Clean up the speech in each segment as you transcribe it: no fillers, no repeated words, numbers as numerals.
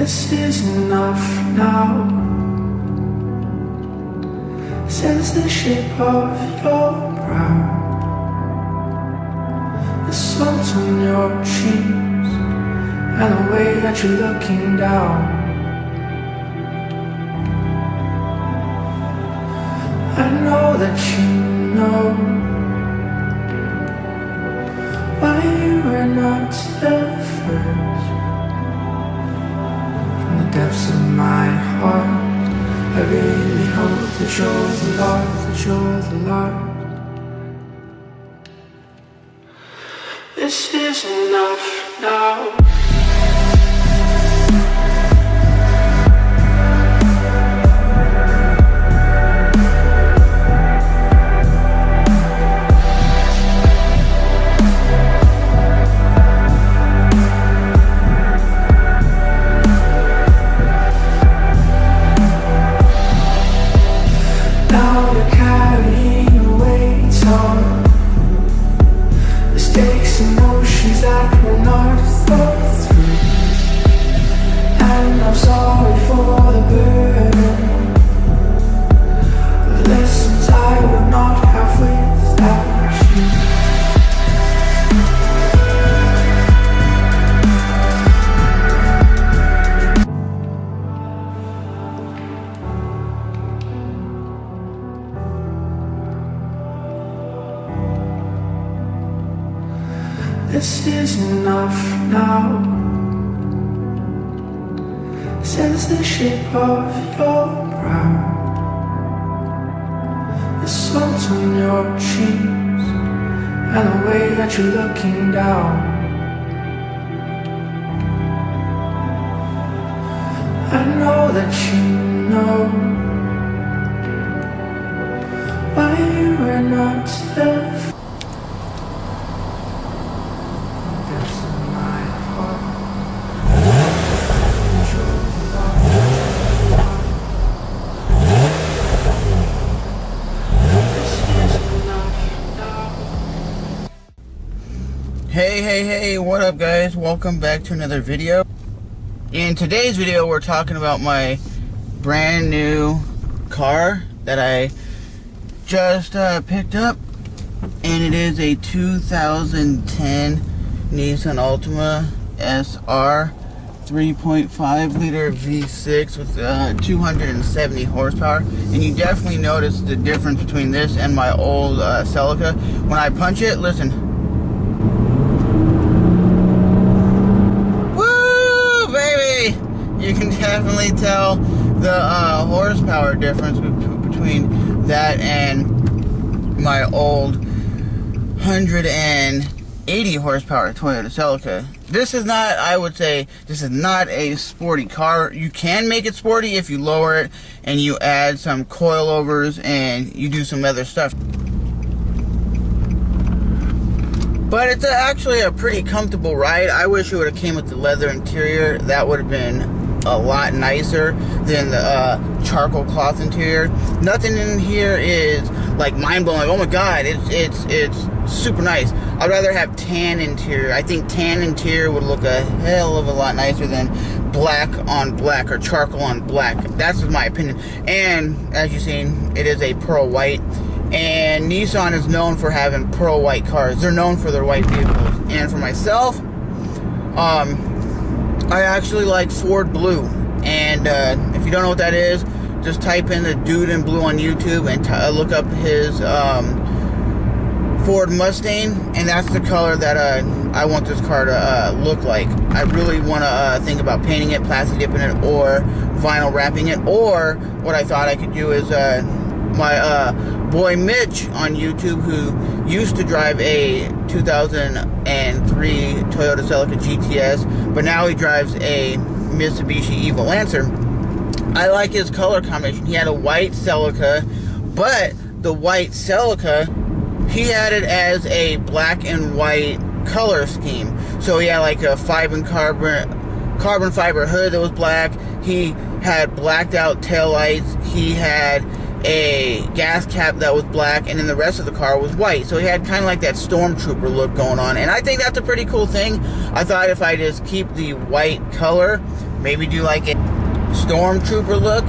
This is enough now, says the shape of your brow, the salt on your cheeks, and the way that you're looking down. I know that you know why you were not the first. From the depths of my heart, I really hope that you're the love, that you're the love. This is enough now. This is enough now, says the shape of your brow, the salt on your cheeks, and the way that you're looking down. I know that you know why you were not the Hey, what up guys? Welcome back to another video. In today's video, we're talking about my brand new car that I just picked up, and it is a 2010 Nissan Altima SR 3.5 liter V6 with 270 horsepower. And you definitely notice the difference between this and my old Celica. When I punch it, listen. You can definitely tell the horsepower difference between that and my old 180 horsepower Toyota Celica. This is not, I would say, this is not a sporty car. You can make it sporty if you lower it and you add some coilovers and you do some other stuff. But it's actually a pretty comfortable ride. I wish it would have came with the leather interior. That would have been a lot nicer than the charcoal cloth interior. Nothing in here is like mind-blowing, like, oh my god, it's super nice. I'd rather have tan interior. I think tan interior would look a hell of a lot nicer than black on black or charcoal on black. That's my opinion. And as you've seen, it is a pearl white. And Nissan is known for having pearl white cars. They're known for their white vehicles. And for myself, I actually like Ford Blue. And if you don't know what that is, just type in the dude in blue on YouTube and look up his Ford Mustang. And that's the color that I want this car to look like. I really want to think about painting it, plastic dipping it, or vinyl wrapping it. Or what I thought I could do is my boy Mitch on YouTube, who used to drive a 2003 Toyota Celica GTS, but now he drives a Mitsubishi Evo Lancer. I like his color combination. He had a white Celica, but the white Celica, he had it as a black and white color scheme. So he had like a carbon fiber hood that was black. He had blacked out taillights. He had a gas cap that was black, and then the rest of the car was white. So he had kind of like that stormtrooper look going on, and I think that's a pretty cool thing. I thought if I just keep the white color, maybe do like a stormtrooper look.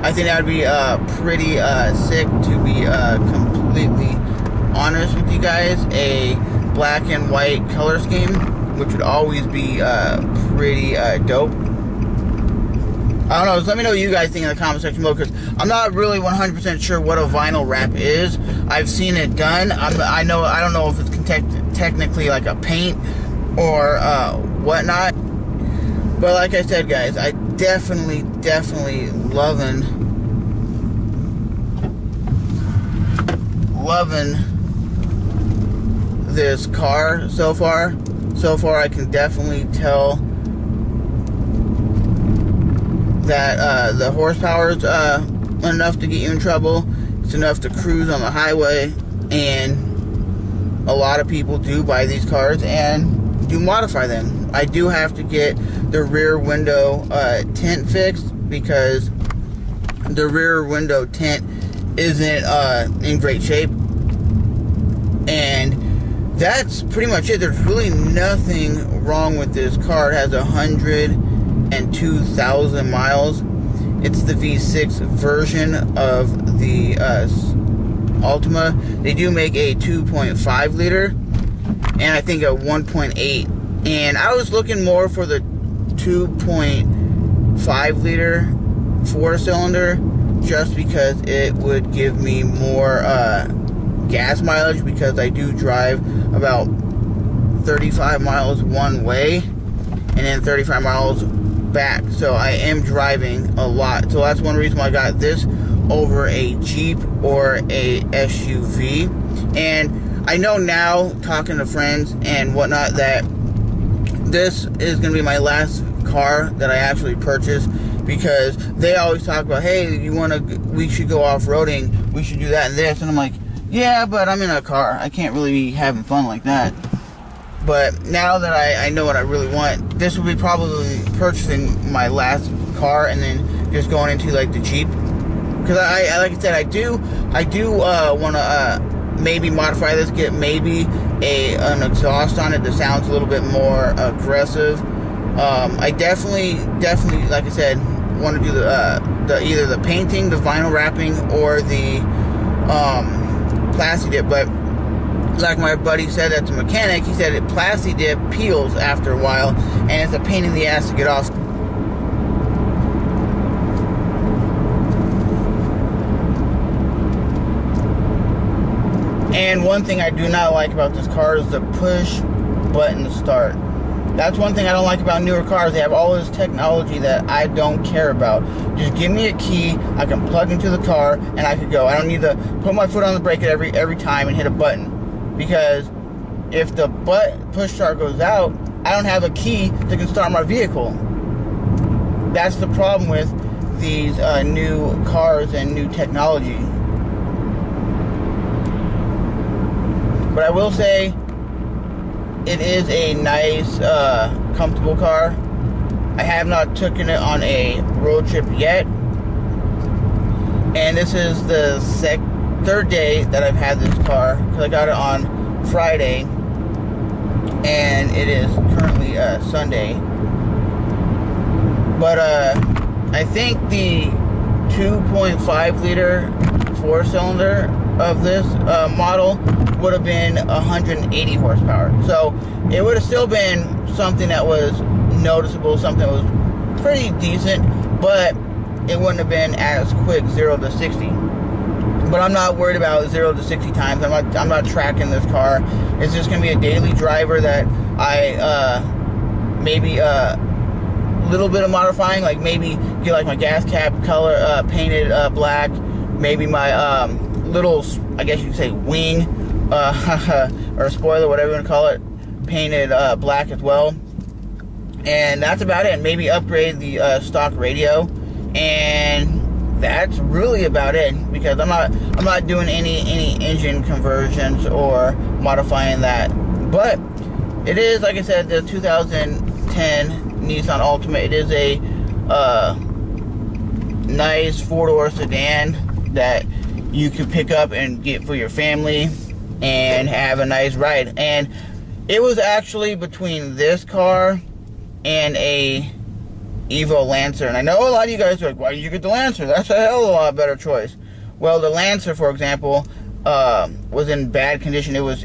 I think that would be pretty sick, to be completely honest with you guys. A black and white color scheme, which would always be pretty dope. I don't know, just let me know what you guys think in the comment section below, because I'm not really 100% sure what a vinyl wrap is. I've seen it done. I don't know if it's technically like a paint or whatnot. But like I said, guys, I definitely loving this car so far. So far, I can definitely tell that the horsepower is enough to get you in trouble. It's enough to cruise on the highway, and a lot of people do buy these cars and do modify them. I do have to get the rear window tint fixed, because the rear window tint isn't in great shape, and that's pretty much it. There's really nothing wrong with this car. It has 102,000 miles. It's the V6 version of the Altima. They do make a 2.5 liter and I think a 1.8. And I was looking more for the 2.5 liter 4-cylinder, just because it would give me more gas mileage, because I do drive about 35 miles one way and then 35 miles back, so I am driving a lot. So that's one reason why I got this over a Jeep or a SUV. And I know now, talking to friends and whatnot, that this is going to be my last car that I actually purchased, because they always talk about, hey, we should go off-roading, we should do that and this, and I'm like, yeah, but I'm in a car, I can't really be having fun like that. But now that I know what I really want, this will be probably purchasing my last car and then just going into like the Jeep, because I like I said, I do want to maybe modify this, get maybe an exhaust on it that sounds a little bit more aggressive. I definitely, like I said, want to do the either the painting, the vinyl wrapping, or the plasti dip. But like my buddy said, that's a mechanic, he said plasti dip peels after a while, and it's a pain in the ass to get off. And one thing I do not like about this car is the push button to start. That's one thing I don't like about newer cars. They have all this technology that I don't care about. Just give me a key, I can plug into the car, and I can go. I don't need to put my foot on the brake at every time and hit a button. Because if the push start goes out, I don't have a key that can start my vehicle. That's the problem with these new cars and new technology. But I will say, it is a nice, comfortable car. I have not taken it on a road trip yet. And this is the third day that I've had this car, because I got it on Friday. And it is currently Sunday. But I think the 2.5 liter 4-cylinder of this model would have been 180 horsepower. So it would have still been something that was noticeable, something that was pretty decent, but it wouldn't have been as quick 0 to 60. But I'm not worried about 0 to 60 times. I'm not tracking this car. It's just gonna be a daily driver that I maybe little bit of modifying, like maybe get like my gas cap color painted black, maybe my little, I guess you could say, wing or spoiler, whatever you want to call it, painted black as well. And that's about it. Maybe upgrade the stock radio, and that's really about it, because I'm not doing any engine conversions or modifying that. But it is, like I said, the 2010 Nissan Altima. It is a nice 4-door sedan that you can pick up and get for your family and have a nice ride. And it was actually between this car and a Evo Lancer. And I know a lot of you guys are like, why did you get the Lancer? That's a hell of a lot better choice. Well, the Lancer, for example, was in bad condition. It was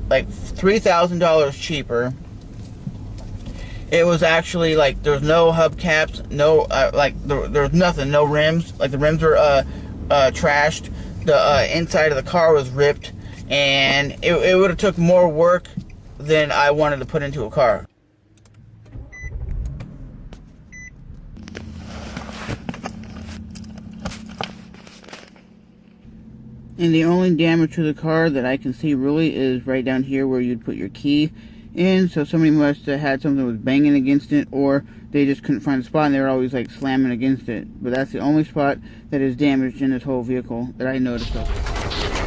like $3,000 cheaper. It was actually like there's no hubcaps, no there's nothing, no rims. Like the rims were trashed. The inside of the car was ripped, and it would have took more work than I wanted to put into a car. And the only damage to the car that I can see really is right down here where you'd put your key in. So somebody must have had something that was banging against it, or they just couldn't find a spot and they were always like slamming against it. But that's the only spot that is damaged in this whole vehicle that I noticed of.